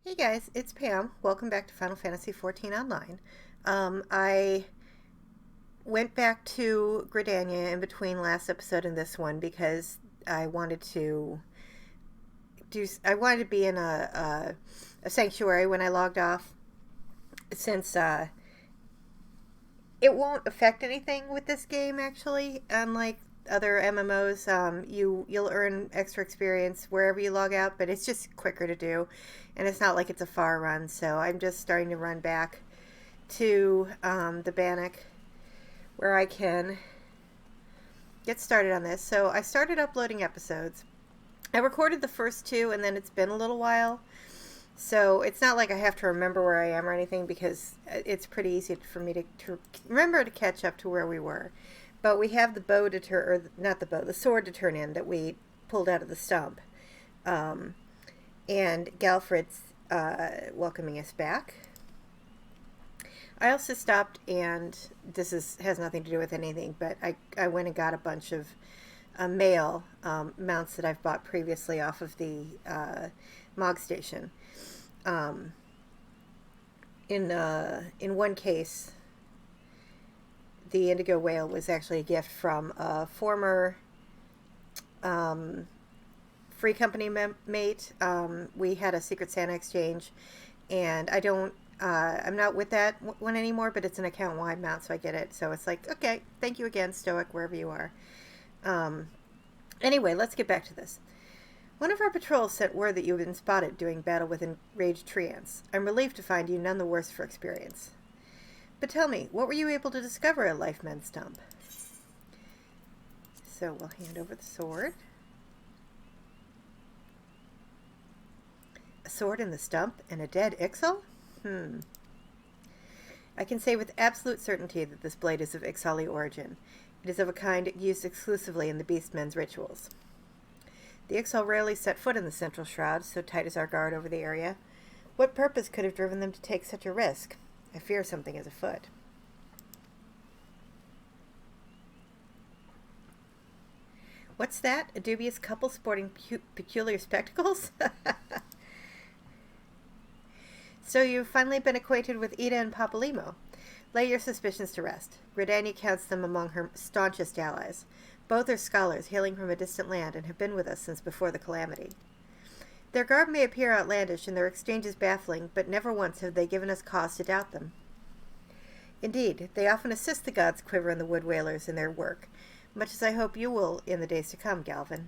Hey guys, it's Pam. Welcome back to Final Fantasy XIV Online. I went back to Gridania in between last episode and this one because I wanted to I wanted to be in a sanctuary when I logged off, since it won't affect anything with this game actually. Unlike other MMOs, you'll earn extra experience wherever you log out, but it's just quicker to do, and it's not like it's a far run. So I'm just starting to run back to the Bannock where I can get started on this. So I started uploading episodes. I recorded the first two, and then it's been a little while. So it's not like I have to remember where I am or anything, because it's pretty easy for me to remember to catch up to where we were. But we have the bow to turn, or not the bow, the sword to turn in that we pulled out of the stump. And Galfrid's welcoming us back. I also stopped, and has nothing to do with anything, but I went and got a bunch of male mounts that I've bought previously off of the Mog Station. In one case, the indigo whale was actually a gift from a former free company mate. We had a Secret Santa exchange, and I'm not with that one anymore, but it's an account-wide mount, so I get it. So it's like, okay, thank you again, Stoic, wherever you are. Anyway, let's get back to this. One of our patrols sent word that you have been spotted doing battle with enraged treants. I'm relieved to find you none the worse for experience. But tell me, what were you able to discover at Lifemen's Dump? So we'll hand over the sword. A sword in the stump and a dead Ixal? I can say with absolute certainty that this blade is of Ixali origin. It is of a kind used exclusively in the Beastmen's rituals. The Ixal rarely set foot in the Central Shroud, so tight is our guard over the area. What purpose could have driven them to take such a risk? I fear something is afoot. What's that? A dubious couple sporting peculiar spectacles? So you've finally been acquainted with Ida and Papalimo. Lay your suspicions to rest. Gridania counts them among her staunchest allies. Both are scholars hailing from a distant land and have been with us since before the calamity. Their garb may appear outlandish and their exchanges baffling, but never once have they given us cause to doubt them. Indeed, they often assist the gods Quiver and the Wood Whalers in their work, much as I hope you will in the days to come, Galvin.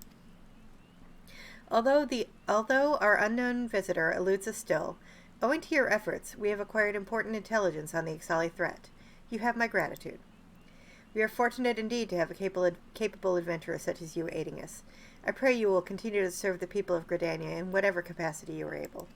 Although our unknown visitor eludes us still, owing to your efforts, we have acquired important intelligence on the Ixali threat. You have my gratitude. We are fortunate indeed to have a capable adventurer such as you aiding us. I pray you will continue to serve the people of Gridania in whatever capacity you are able.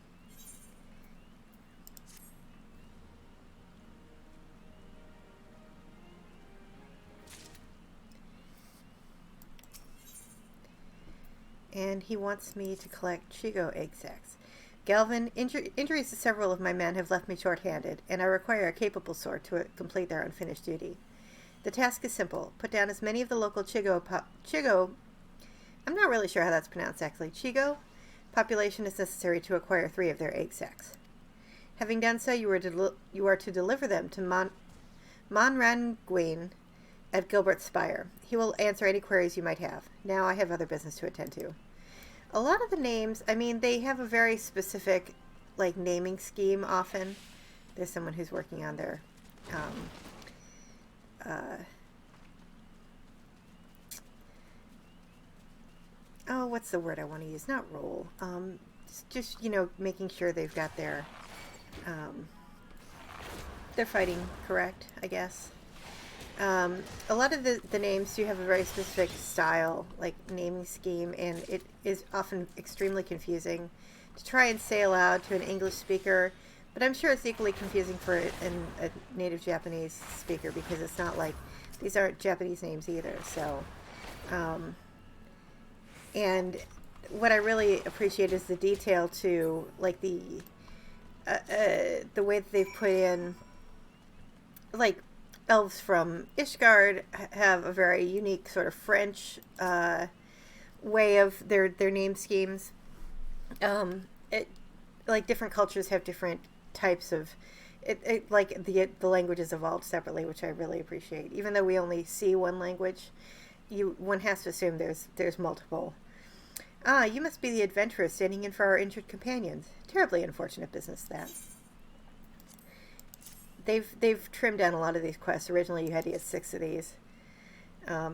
And he wants me to collect Chigo egg sacs. Galvin, injuries to several of my men have left me short-handed, and I require a capable sort to complete their unfinished duty. The task is simple. Put down as many of the local Chigo, I'm not really sure how that's pronounced actually, Chigo population is necessary to acquire 3 of their egg sacs. Having done so, you are to deliver them to Monranguin at Gilbert's Spire. He will answer any queries you might have. Now I have other business to attend to. A lot of the names, they have a very specific, naming scheme often. There's someone who's working on their, what's the word I want to use? Not role. Just making sure they've got their fighting correct, I guess. A lot of the names do have a very specific style, naming scheme, and it is often extremely confusing to try and say aloud to an English speaker, but I'm sure it's equally confusing for a native Japanese speaker, because it's not like these aren't Japanese names either. So, and what I really appreciate is the detail to, the way that they've put in, elves from Ishgard have a very unique sort of French way of their name schemes. like different cultures have different types of like the languages evolved separately, which I really appreciate. Even though we only see one language, one has to assume there's multiple. Ah, you must be the adventurer standing in for our injured companions. Terribly unfortunate business, that. They've trimmed down a lot of these quests. Originally, you had to get 6 of these.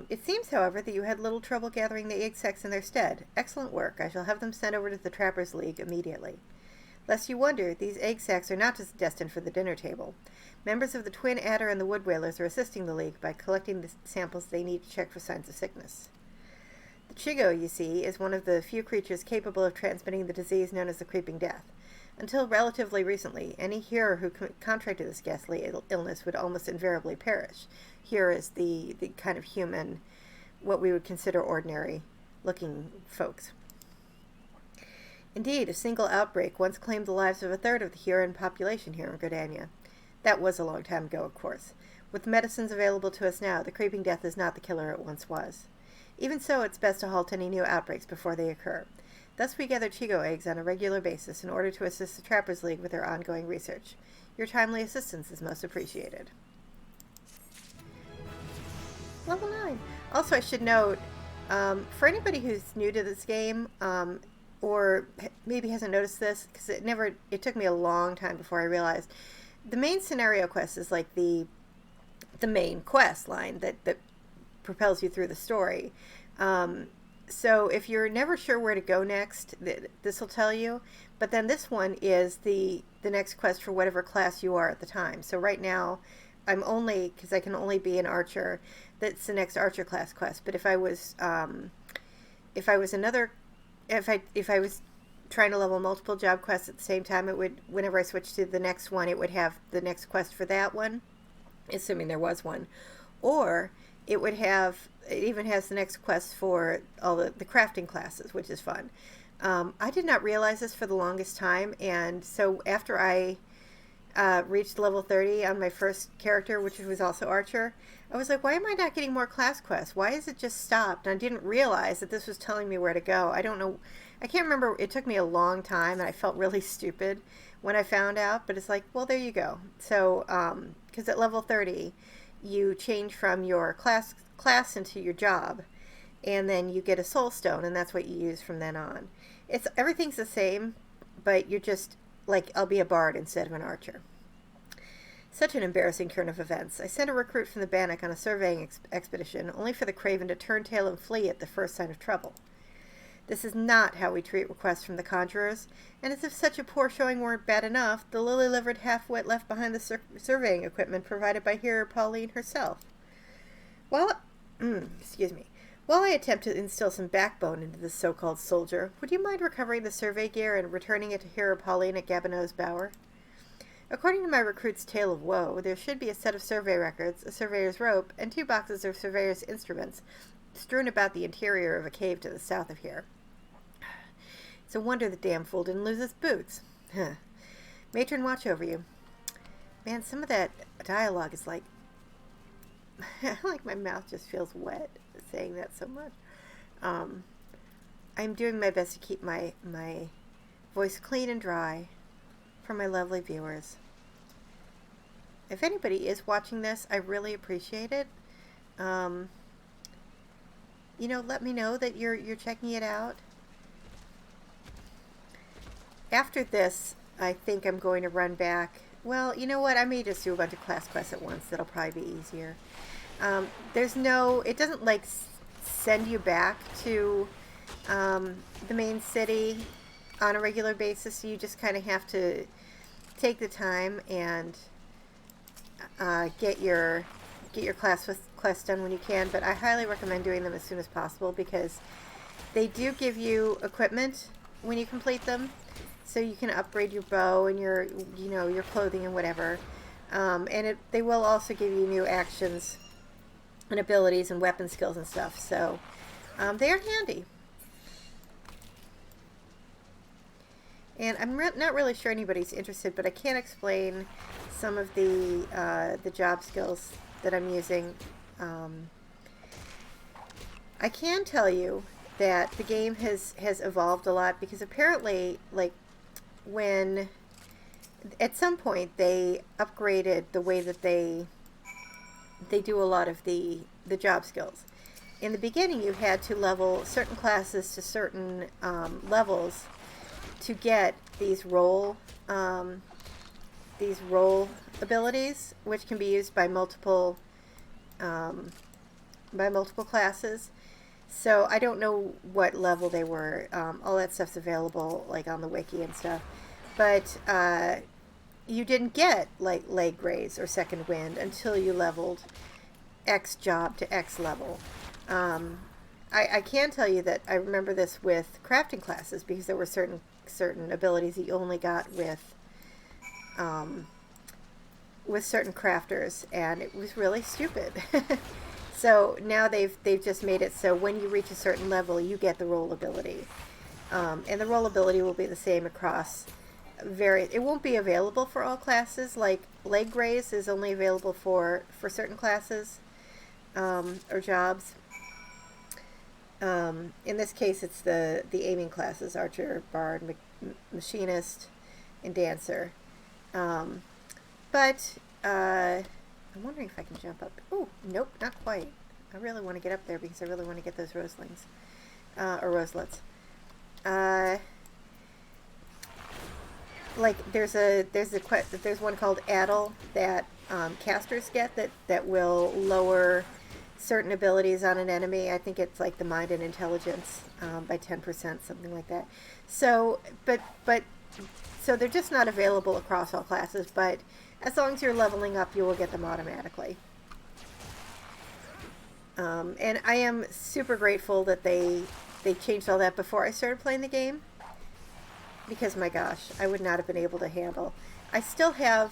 It seems, however, that you had little trouble gathering the egg sacs in their stead. Excellent work. I shall have them sent over to the Trappers' League immediately. Lest you wonder, these egg sacs are not just destined for the dinner table. Members of the Twin Adder and the Wood Whalers are assisting the League by collecting the samples they need to check for signs of sickness. The Chigo, you see, is one of the few creatures capable of transmitting the disease known as the Creeping Death. Until relatively recently, any hearer who contracted this ghastly illness would almost invariably perish. Here is the kind of human, what we would consider ordinary-looking folks. Indeed, a single outbreak once claimed the lives of a third of the Huron population here in Gridania. That was a long time ago, of course. With the medicines available to us now, the Creeping Death is not the killer it once was. Even so, it's best to halt any new outbreaks before they occur. Thus we gather Chigo eggs on a regular basis in order to assist the Trappers' League with their ongoing research. Your timely assistance is most appreciated. Level 9. Also, I should note, for anybody who's new to this game, or maybe hasn't noticed this, because it took me a long time before I realized, the main scenario quest is like the main quest line that propels you through the story. So if you're never sure where to go next, this will tell you. But then this one is the next quest for whatever class you are at the time. So right now, I'm only, because I can only be an archer, that's the next archer class quest. But if I was trying to level multiple job quests at the same time, it would, whenever I switched to the next one, it would have the next quest for that one, assuming there was one. Or it even has the next quest for all the crafting classes, which is fun. I did not realize this for the longest time, and so after I reached level 30 on my first character, which was also Archer, I was like, why am I not getting more class quests? Why is it just stopped? And I didn't realize that this was telling me where to go. I don't know. I can't remember. It took me a long time, and I felt really stupid when I found out, but it's like, well, there you go. So, because at level 30, you change from your class into your job, and then you get a soul stone, and that's what you use from then on. Everything's the same, but you're just like, I'll be a bard instead of an archer. Such an embarrassing turn of events. I sent a recruit from the Bannock on a surveying expedition, only for the Craven to turn tail and flee at the first sign of trouble. This is not how we treat requests from the conjurers, and as if such a poor showing weren't bad enough, the lily-livered half-wit left behind the surveying equipment provided by Hearer Pauline herself. While I attempt to instill some backbone into this so-called soldier, would you mind recovering the survey gear and returning it to Hearer Pauline at Gabinot's Bower? According to my recruit's tale of woe, there should be a set of survey records, a surveyor's rope, and 2 boxes of surveyor's instruments strewn about the interior of a cave to the south of here. It's a wonder the damn fool didn't lose his boots. Matron, watch over you. Man, some of that dialogue is like... like my mouth just feels wet saying that so much. I'm doing my best to keep my voice clean and dry for my lovely viewers. If anybody is watching this, I really appreciate it. Let me know that you're checking it out. After this, I think I'm going to run back. Well, you know what? I may just do a bunch of class quests at once. That'll probably be easier. It doesn't like send you back to the main city on a regular basis. So you just kind of have to take the time and get your quests done when you can. But I highly recommend doing them as soon as possible because they do give you equipment when you complete them. So you can upgrade your bow and your clothing and whatever. And they will also give you new actions and abilities and weapon skills and stuff. So they are handy. And I'm not really sure anybody's interested, but I can explain some of the job skills that I'm using. I can tell you that the game has evolved a lot because apparently, like, when at some point they upgraded the way that they do a lot of the job skills. In the beginning, you had to level certain classes to certain levels to get these role abilities, which can be used by multiple classes. So I don't know what level they were. All that stuff's available like on the wiki and stuff, but you didn't get like leg graze or second wind until you leveled X job to X level. I can tell you that I remember this with crafting classes because there were certain abilities that you only got with certain crafters, and it was really stupid. So now they've just made it so when you reach a certain level, you get the roll ability, and the roll ability will be the same across various. It won't be available for all classes. Like leg graze is only available for certain classes or jobs. In this case, it's the aiming classes: archer, bard, machinist, and dancer. But I'm wondering if I can jump up. Oh, nope, not quite. I really want to get up there because I really want to get those roselings or roselets. Like there's one called Addle that casters get that will lower certain abilities on an enemy. I think it's like the mind and intelligence by 10%, something like that. So, so they're just not available across all classes, but as long as you're leveling up, you will get them automatically. And I am super grateful that they changed all that before I started playing the game, because my gosh, I would not have been able to handle. I still have,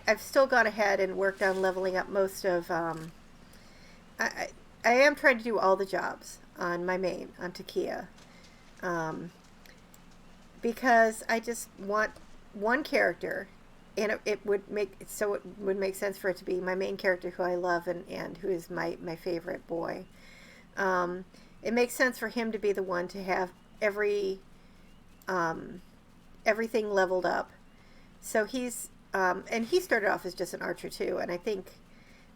I've still gone ahead and worked on leveling up most of, I am trying to do all the jobs on my main, on Takia, because I just want one character, and it would make sense for it to be my main character who I love and who is my favorite boy. It makes sense for him to be the one to have everything leveled up. So he's and he started off as just an archer too, and I think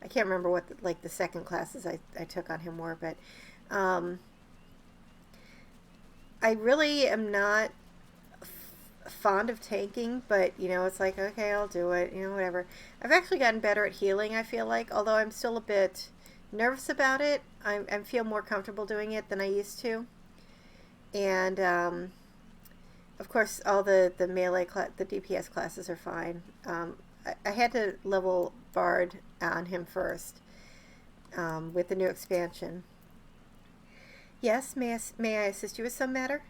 I can't remember what the second classes I took on him were, but I really am not fond of tanking, but it's like, okay, I'll do it, whatever. I've actually gotten better at healing, I feel like, although I'm still a bit nervous about it. I feel more comfortable doing it than I used to. And of course all the melee the DPS classes are fine. I had to level Bard on him first with the new expansion. Yes, may I assist you with some matter?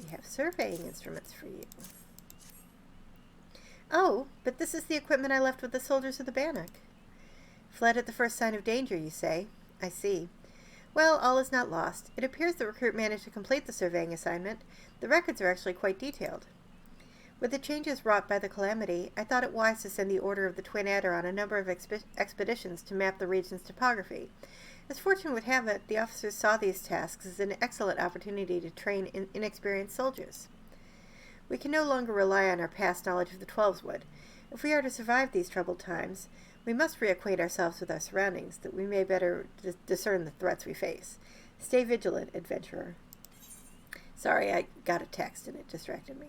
We have surveying instruments for you. Oh, but this is the equipment I left with the soldiers of the Bannock. Fled at the first sign of danger, you say? I see. Well, all is not lost. It appears the recruit managed to complete the surveying assignment. The records are actually quite detailed. With the changes wrought by the calamity, I thought it wise to send the Order of the Twin Adder on a number of expeditions to map the region's topography. As fortune would have it, the officers saw these tasks as an excellent opportunity to train inexperienced soldiers. We can no longer rely on our past knowledge of the Twelveswood. If we are to survive these troubled times, we must reacquaint ourselves with our surroundings, that we may better discern the threats we face. Stay vigilant, adventurer. Sorry, I got a text and it distracted me.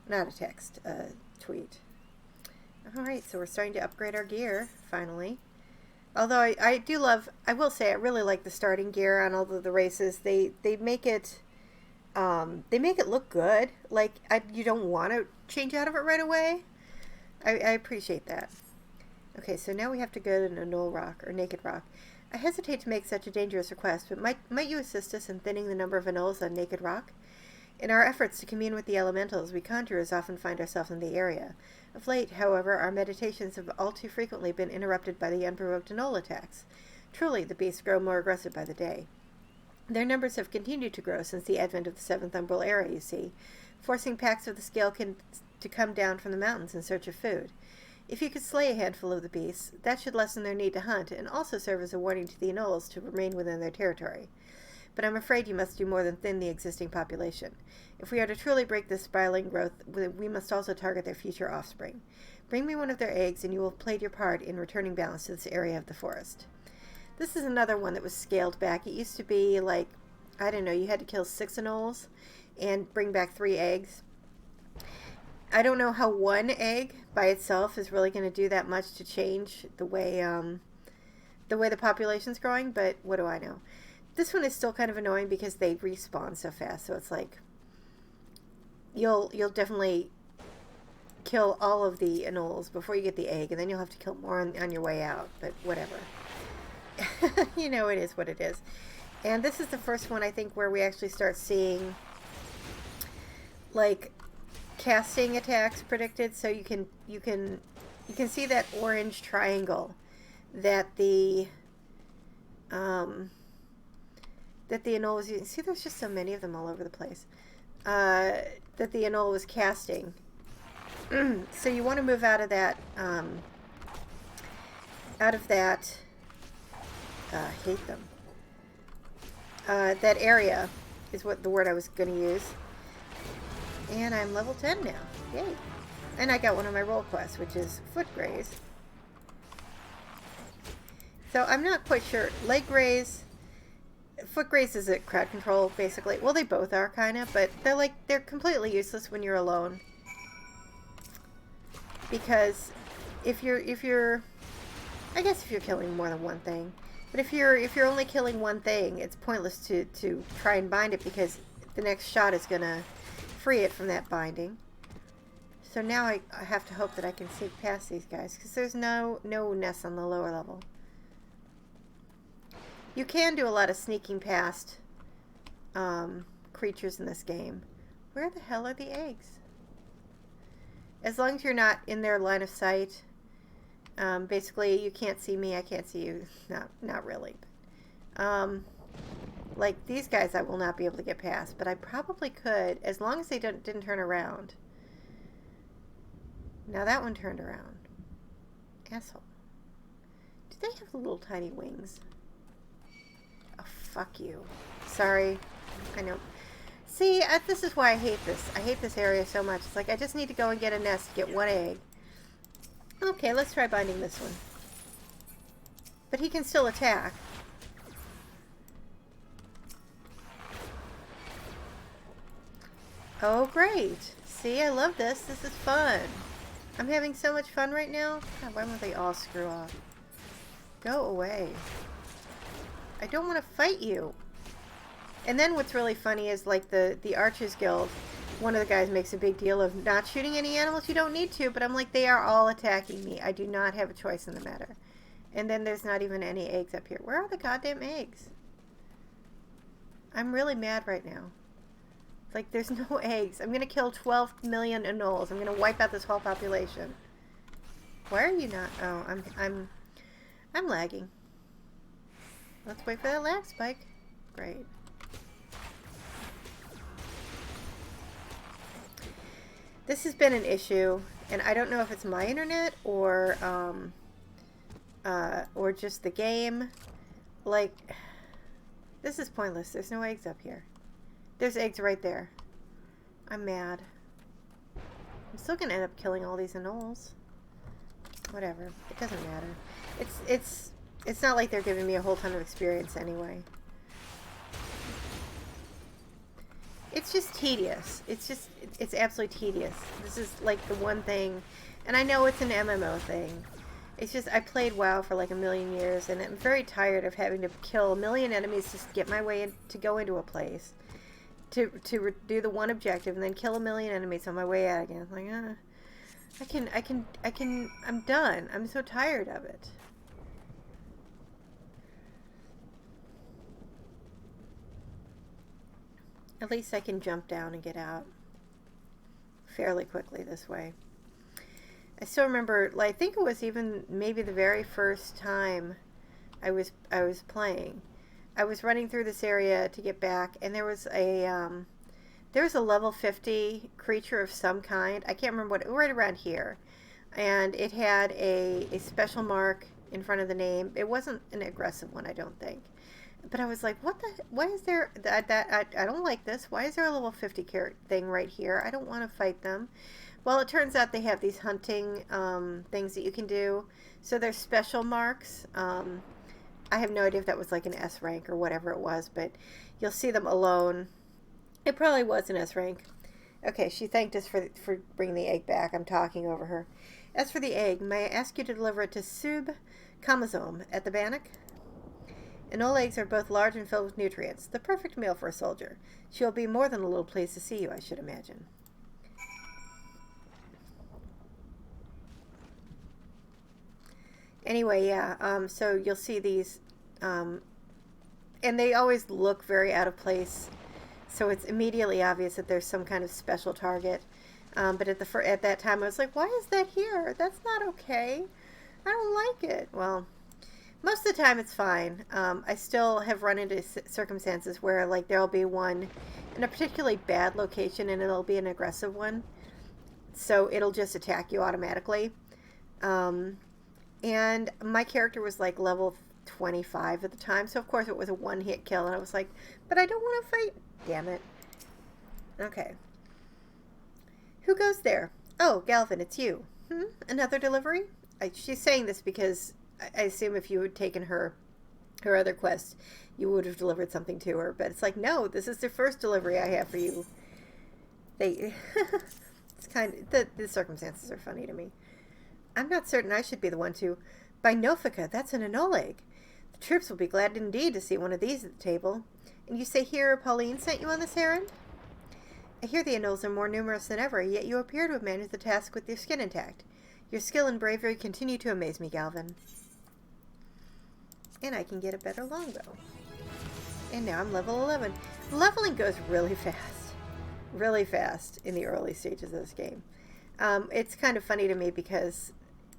Not a text, a tweet. Alright, so we're starting to upgrade our gear, finally. Although I do love, I will say, I really like the starting gear on all of the races. They make it look good. Like, you don't want to change out of it right away. I appreciate that. Okay, so now we have to go to Knoll Rock, or Naked Rock. I hesitate to make such a dangerous request, but might you assist us in thinning the number of anoles on Naked Rock? In our efforts to commune with the elementals, we conjurers often find ourselves in the area. Of late, however, our meditations have all too frequently been interrupted by the unprovoked anole attacks. Truly, the beasts grow more aggressive by the day. Their numbers have continued to grow since the advent of the Seventh Umbral Era, you see, forcing packs of the scale to come down from the mountains in search of food. If you could slay a handful of the beasts, that should lessen their need to hunt and also serve as a warning to the Enols to remain within their territory. But I'm afraid you must do more than thin the existing population. If we are to truly break this spiraling growth, we must also target their future offspring. Bring me one of their eggs, and you will have played your part in returning balance to this area of the forest. This is another one that was scaled back. It used to be like, I don't know, you had to kill 6 Enols and bring back 3 eggs. I don't know how 1 egg by itself is really going to do that much to change the way the population's growing, but what do I know? This one is still kind of annoying because they respawn so fast, so it's like you'll definitely kill all of the Enols before you get the egg, and then you'll have to kill more on your way out, but whatever. You know, it is what it is. And this is the first one, I think, where we actually start seeing like casting attacks predicted, so you can see that orange triangle that the Enol was using. See, there's just so many of them all over the place. That the Enol was casting. So you want to move out of that hate them. That area is what the word I was going to use. And I'm level 10 now. Yay. And I got one of my role quests, which is foot graze. So I'm not quite sure. Leg graze, foot graze is a crowd control, basically. Well, they both are, kind of, but they're completely useless when you're alone. Because if you're I guess if you're killing more than one thing, but if you're only killing one thing, it's pointless to try and bind it, because the next shot is gonna free it from that binding. So now I have to hope that I can sneak past these guys, because there's no nests on the lower level. You can do a lot of sneaking past creatures in this game. Where the hell are the eggs? As long as you're not in their line of sight, basically you can't see me, I can't see you. Not really. Like these guys I will not be able to get past, but I probably could, as long as they didn't turn around. Now that one turned around. Asshole. Do they have little tiny wings? Oh, fuck you. Sorry. I know. See, this is why I hate this. I hate this area so much. It's like I just need to go and get a nest to get 1 egg. Okay, let's try binding this one. But he can still attack. Oh, great. See, I love this. This is fun. I'm having so much fun right now. God, why won't they all screw off? Go away. I don't want to fight you. And then what's really funny is, like, the Archers Guild, one of the guys makes a big deal of not shooting any animals. You don't need to, but I'm like, they are all attacking me. I do not have a choice in the matter. And then there's not even any eggs up here. Where are the goddamn eggs? I'm really mad right now. Like, there's no eggs. I'm gonna kill 12 million Enols. I'm gonna wipe out this whole population. Why are you not? Oh, I'm lagging. Let's wait for that lag spike. Great. This has been an issue, and I don't know if it's my internet or just the game. Like, this is pointless. There's no eggs up here. There's eggs right there. I'm mad. I'm still gonna end up killing all these Enols. Whatever. It doesn't matter. It's not like they're giving me a whole ton of experience anyway. It's just tedious. It's absolutely tedious. This is like the one thing, and I know it's an MMO thing. It's just, I played WoW for like 1,000,000 years, and I'm very tired of having to kill 1,000,000 enemies just to get my way in, to go into a place. To do the one objective and then kill 1,000,000 enemies on my way out again. Like, I'm done. I'm so tired of it. At least I can jump down and get out fairly quickly this way. I still remember, like, I think it was even maybe the very first time I was playing. I was running through this area to get back, and there was a level 50 creature of some kind. I can't remember what, right around here. and it had a special mark in front of the name. It wasn't an aggressive one, I don't think. But I was like, what the? Why is there I don't like this. Why is there a level 50 thing right here? I don't want to fight them. Well, it turns out they have these hunting things that you can do. So there's special marks. I have no idea if that was like an S rank or whatever it was, but you'll see them alone. It probably was an S rank. Okay, she thanked us for bringing the egg back. I'm talking over her. As for the egg, may I ask you to deliver it to Sub Kamazom at the Bannock? Anole eggs are both large and filled with nutrients. The perfect meal for a soldier. She will be more than a little pleased to see you, I should imagine. Anyway, yeah, so you'll see these, and they always look very out of place, so it's immediately obvious that there's some kind of special target. But at that time, I was like, why is that here? That's not okay. I don't like it. Well, most of the time it's fine. I still have run into circumstances where, like, there'll be one in a particularly bad location, and it'll be an aggressive one, so it'll just attack you automatically. And my character was like level 25 at the time, so of course it was a one-hit kill, and I was like, but I don't want to fight. Damn it. Okay. Who goes there? Oh, Galvin, it's you. Another delivery? She's saying this because I assume if you had taken her other quest, you would have delivered something to her, but it's like, no, this is the first delivery I have for you. It's kind of, the circumstances are funny to me. I'm not certain I should be the one to. By Nofika, that's an Anole egg. The troops will be glad indeed to see one of these at the table. And you say here Pauline sent you on this errand? I hear the Anoles are more numerous than ever, yet you appear to have managed the task with your skin intact. Your skill and bravery continue to amaze me, Galvin. And I can get a better longbow. And now I'm level 11. Leveling goes really fast. Really fast in the early stages of this game. It's kind of funny to me because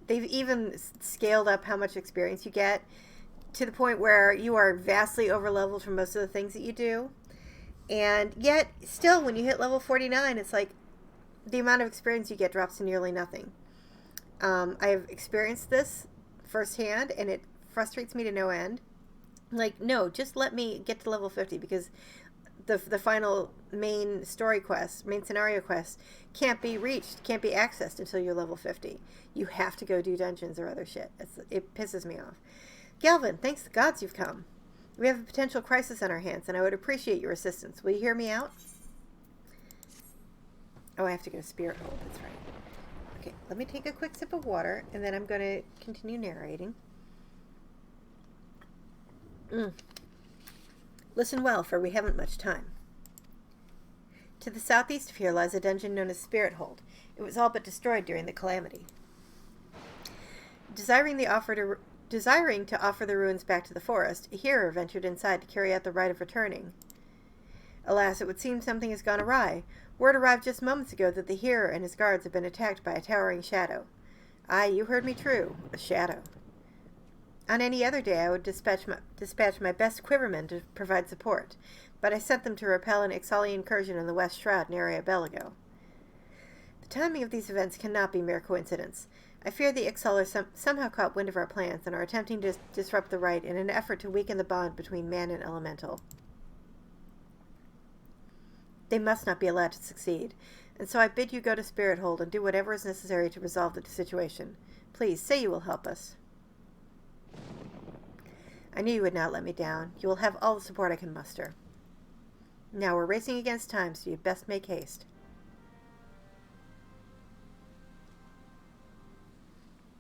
they've even scaled up how much experience you get to the point where you are vastly over-leveled for most of the things that you do. And yet, still, when you hit level 49, it's like the amount of experience you get drops to nearly nothing. I have experienced this firsthand, and it frustrates me to no end. Like, no, just let me get to level 50, because the final main story quest, main scenario quest, can't be reached, can't be accessed until you're level 50. You have to go do dungeons or other shit. It pisses me off. Galvin, thanks to the gods you've come. We have a potential crisis on our hands, and I would appreciate your assistance. Will you hear me out? Oh, I have to go to Spirithold, that's right. Okay, let me take a quick sip of water, and then I'm going to continue narrating. Listen well, for we haven't much time. To the southeast of here lies a dungeon known as Spirithold. It was all but destroyed during the calamity. Desiring to offer the ruins back to the forest, a hearer ventured inside to carry out the rite of returning. Alas, it would seem something has gone awry. Word arrived just moments ago that the hearer and his guards have been attacked by a towering shadow. Aye, you heard me true, a shadow. On any other day I would dispatch my best quivermen to provide support, but I sent them to repel an Ixali incursion in the West Shroud near Belago. The timing of these events cannot be mere coincidence. I fear the Ixali somehow caught wind of our plans and are attempting to disrupt the rite in an effort to weaken the bond between man and elemental. They must not be allowed to succeed, and so I bid you go to Spirithold and do whatever is necessary to resolve the situation. Please, say you will help us. I knew you would not let me down. You will have all the support I can muster. Now we're racing against time, so you'd best make haste.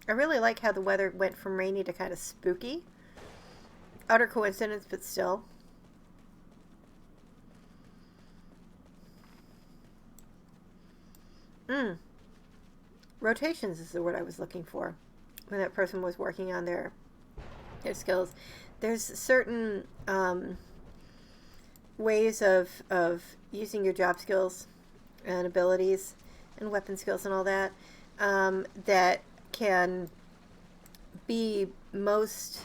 I really like how the weather went from rainy to kind of spooky. Utter coincidence, but still. Rotations is the word I was looking for when that person was working on their skills. There's certain ways of using your job skills and abilities and weapon skills and all that that can be most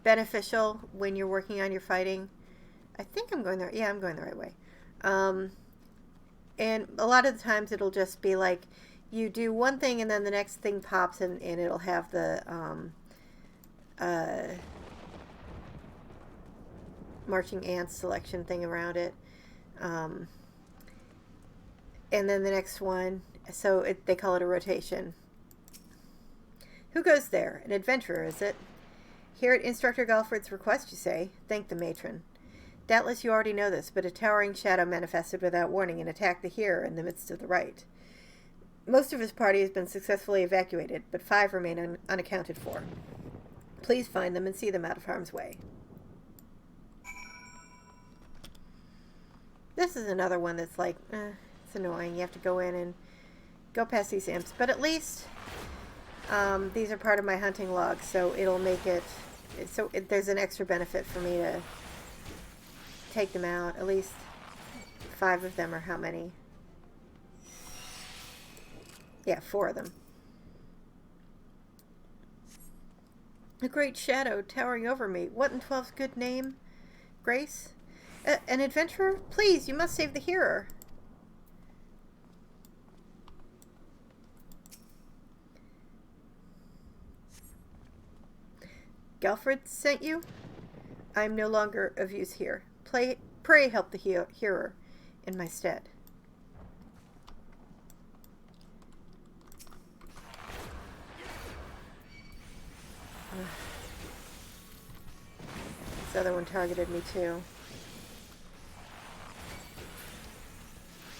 beneficial when you're working on your fighting. I think I'm going there. Yeah, I'm going the right way. And a lot of the times it'll just be like you do one thing and then the next thing pops and it'll have the marching ants selection thing around it. And then the next one, so they call it a rotation. Who goes there? An adventurer, is it? Here at Instructor Galfrid's request, you say? Thank the matron. Doubtless you already know this, but a towering shadow manifested without warning and attacked the hearer in the midst of the rite. Most of his party has been successfully evacuated, but 5 remain unaccounted for. Please find them and see them out of harm's way. This is another one that's like, it's annoying. You have to go in and go past these imps. But at least these are part of my hunting log, so it'll make it... So there's an extra benefit for me to take them out. At least 5 of them, or how many? Yeah, 4 of them. A great shadow towering over me. What in 12's good name? Grace? An adventurer? Please, you must save the hearer. Galfrid sent you? I am no longer of use here. Pray help the hearer in my stead. This other one targeted me too.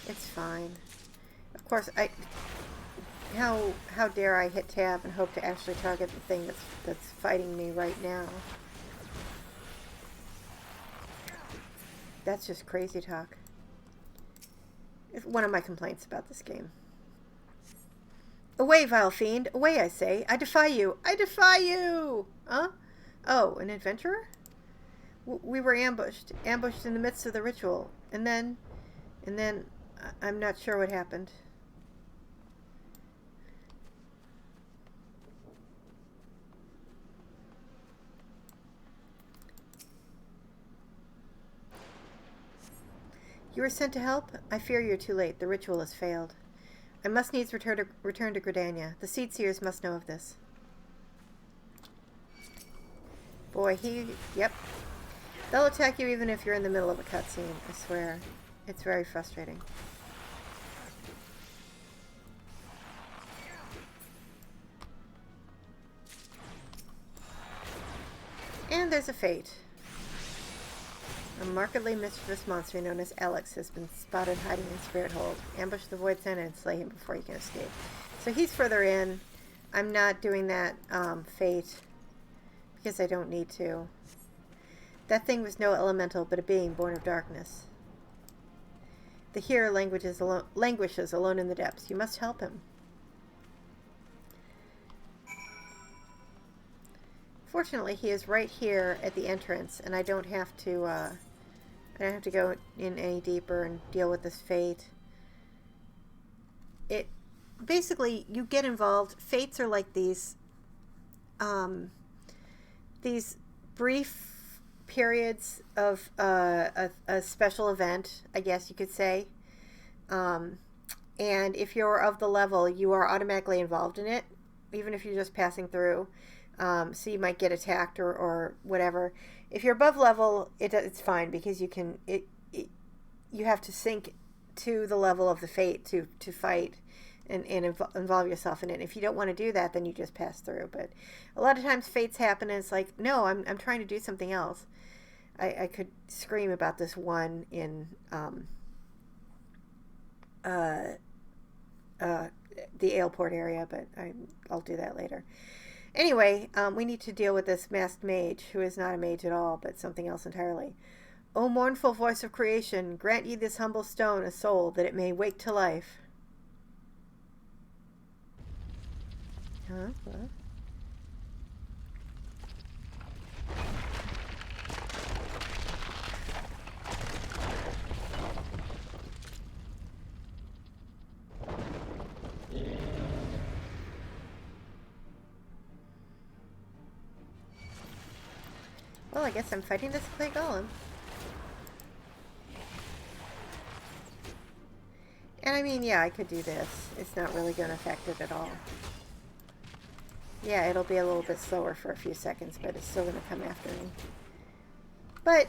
It's fine. Of course, how dare I hit tab and hope to actually target the thing that's fighting me right now? That's just crazy talk. It's one of my complaints about this game. Away, vile fiend! Away, I say! I defy you! I defy you! Huh? Oh, an adventurer? We were ambushed. Ambushed in the midst of the ritual. And then... I'm not sure what happened. You were sent to help? I fear you're too late. The ritual has failed. I must needs return to Gridania. The Seed Seers must know of this. Boy, yep. They'll attack you even if you're in the middle of a cutscene, I swear. It's very frustrating. And there's a fate. A markedly mischievous monster known as Alex has been spotted hiding in Spirithold. Ambush the Void Center and slay him before he can escape. So he's further in. I'm not doing that fate because I don't need to. That thing was no elemental, but a being born of darkness. The hearer languishes alone in the depths. You must help him. Fortunately, he is right here at the entrance, and I don't have to go in any deeper and deal with this fate. Basically, you get involved. Fates are like these brief periods of a special event, I guess you could say. And if you're of the level, you are automatically involved in it, even if you're just passing through. So you might get attacked or whatever. If you're above level, it's fine because you can you have to sink to the level of the fate to fight and involve yourself in it. If you don't want to do that, then you just pass through. But a lot of times fates happen and it's like, no, I'm trying to do something else. I could scream about this one in the Aleport area, but I'll do that later. Anyway, we need to deal with this masked mage, who is not a mage at all, but something else entirely. O mournful voice of creation, grant ye this humble stone a soul, that it may wake to life. Huh? What? Well, I guess I'm fighting this clay golem. And I mean, yeah, I could do this. It's not really going to affect it at all. Yeah, it'll be a little bit slower for a few seconds, but it's still going to come after me. But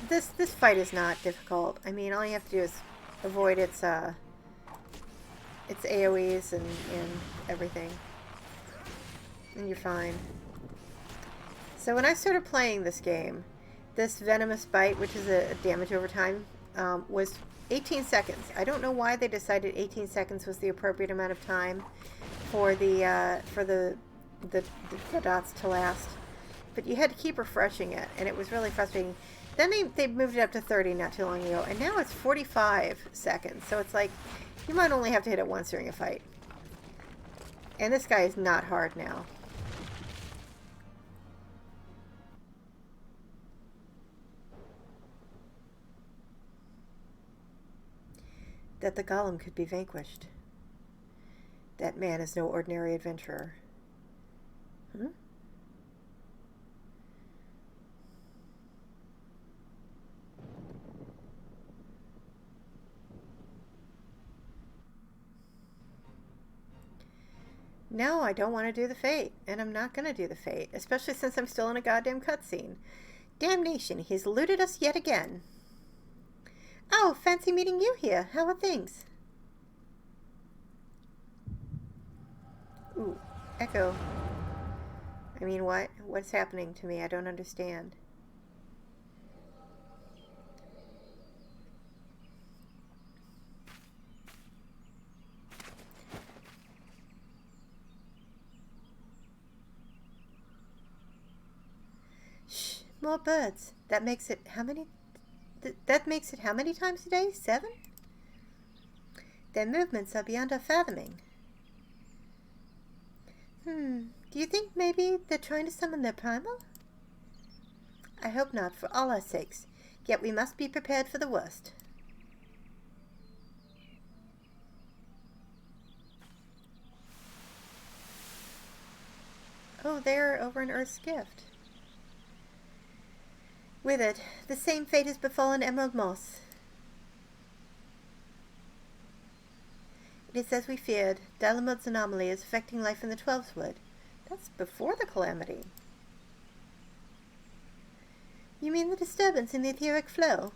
this fight is not difficult. I mean, all you have to do is avoid its AoEs and everything, and you're fine. So when I started playing this game, this venomous bite, which is a damage over time, was 18 seconds. I don't know why they decided 18 seconds was the appropriate amount of time for the dots to last, but you had to keep refreshing it, and it was really frustrating. Then they moved it up to 30 not too long ago, and now it's 45 seconds. So it's like you might only have to hit it once during a fight. And this guy is not hard now. That the golem could be vanquished. That man is no ordinary adventurer. Hmm? No, I don't want to do the fate, and I'm not going to do the fate, especially since I'm still in a goddamn cutscene. Damnation, he's eluded us yet again. Oh, fancy meeting you here. How are things? Ooh, echo. I mean, what's happening to me? I don't understand. Shh, more birds. That makes it how many? That makes it how many times a day? 7? Their movements are beyond our fathoming. Do you think maybe they're trying to summon their primal? I hope not, for all our sakes. Yet we must be prepared for the worst. Oh, they're over in Earth's Gift. With it, the same fate has befallen Emerald Moss. It is as we feared. Dalamud's anomaly is affecting life in the Twelves Wood. That's before the calamity. You mean the disturbance in the etheric flow?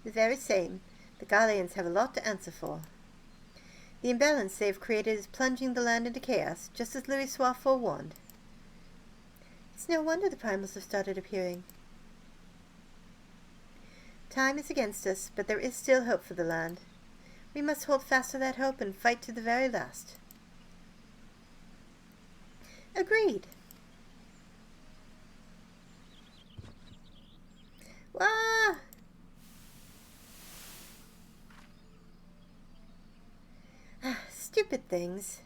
The very same. The Garleans have a lot to answer for. The imbalance they have created is plunging the land into chaos, just as Louis Soir forewarned. It's no wonder the primals have started appearing. Time is against us, but there is still hope for the land. We must hold fast to that hope and fight to the very last. Agreed. Wah! Stupid things.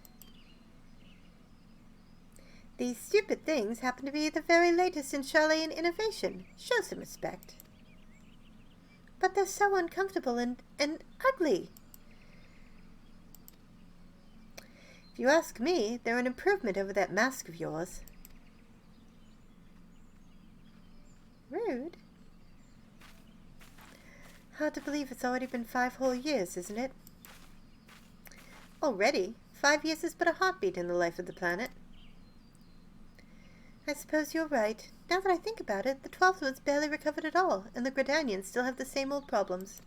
These stupid things happen to be the very latest in Charlayan innovation. Show some respect. But they're so uncomfortable and ugly. If you ask me, they're an improvement over that mask of yours. Rude. Hard to believe it's already been 5 whole years, isn't it? Already? 5 years is but a heartbeat in the life of the planet. I suppose you're right. Now that I think about it, the Twelfthwood's barely recovered at all, and the Gridanians still have the same old problems.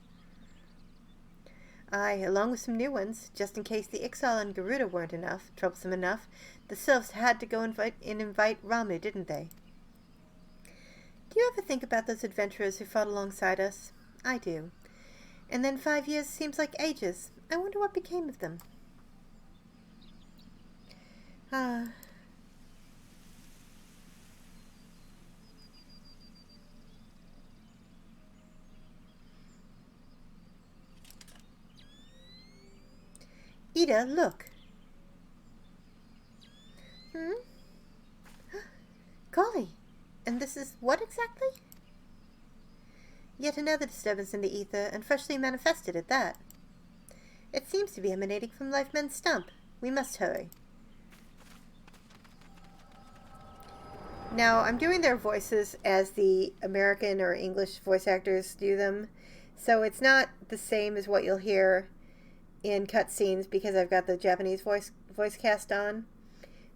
Aye, along with some new ones, just in case the Ixal and Garuda weren't troublesome enough. The Sylphs had to go invite Ramu, didn't they? Do you ever think about those adventurers who fought alongside us? I do. And then 5 years seems like ages. I wonder what became of them. Ida, look. Golly, and this is what exactly? Yet another disturbance in the ether, and freshly manifested at that. It seems to be emanating from Lifemen's stump. We must hurry. Now, I'm doing their voices as the American or English voice actors do them. So it's not the same as what you'll hear in cutscenes because I've got the Japanese voice cast on.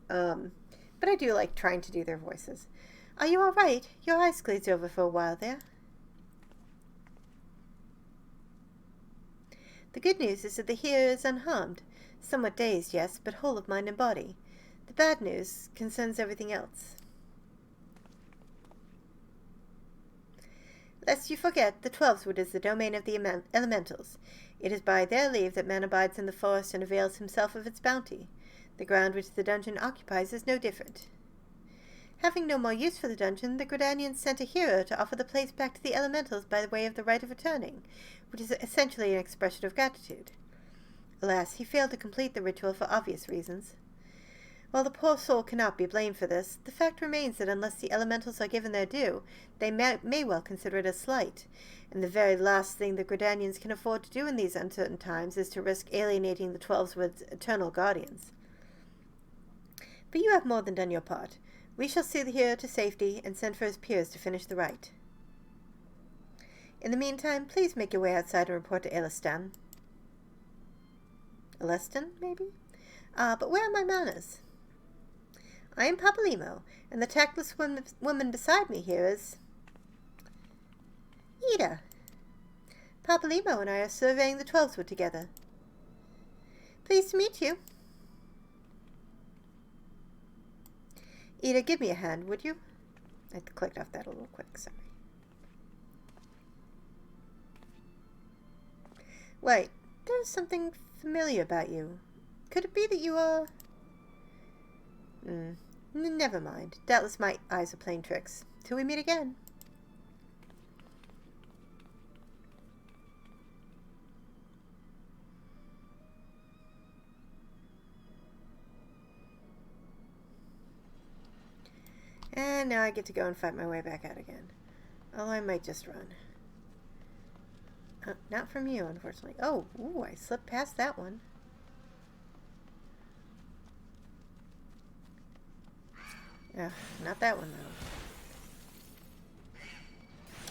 But I do like trying to do their voices. Are you all right? Your eyes glazed over for a while there. The good news is that the hero is unharmed. Somewhat dazed, yes, but whole of mind and body. The bad news concerns everything else. Lest you forget, the Twelveswood is the domain of the elementals. It is by their leave that man abides in the forest and avails himself of its bounty. The ground which the dungeon occupies is no different. Having no more use for the dungeon, the Gridanians sent a hero to offer the place back to the elementals by the way of the right of returning, which is essentially an expression of gratitude. Alas, he failed to complete the ritual for obvious reasons. While the poor soul cannot be blamed for this, the fact remains that unless the elementals are given their due, they may well consider it a slight, and the very last thing the Gridanians can afford to do in these uncertain times is to risk alienating the Twelveswood's eternal guardians. But you have more than done your part. We shall see the hero to safety and send for his peers to finish the rite. In the meantime, please make your way outside and report to Elestan. Elestan, maybe? But where are my manners? I am Papalimo, and the tactless woman beside me here is... Ida. Papalimo and I are surveying the Twelveswood together. Pleased to meet you. Ida, give me a hand, would you? I clicked off that a little quick, sorry. Wait, there's something familiar about you. Could it be that you are... Never mind. Doubtless my eyes are playing tricks. Till we meet again. And now I get to go and fight my way back out again. Although I might just run. Not from you, unfortunately. Oh, ooh, I slipped past that one. Not that one,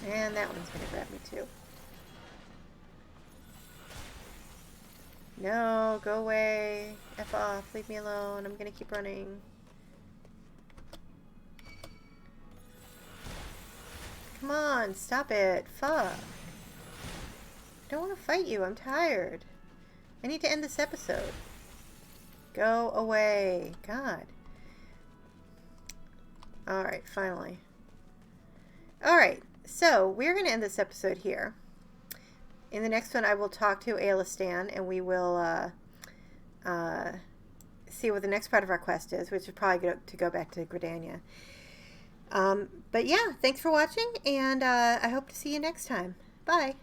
though. And that one's going to grab me, too. No, go away. F off. Leave me alone. I'm going to keep running. Come on, stop it. Fuck. I don't want to fight you. I'm tired. I need to end this episode. Go away. God. Alright, finally. Alright, so we're going to end this episode here. In the next one, I will talk to Elestan, and we will see what the next part of our quest is, which is probably to go back to Gridania. But yeah, thanks for watching, and I hope to see you next time. Bye.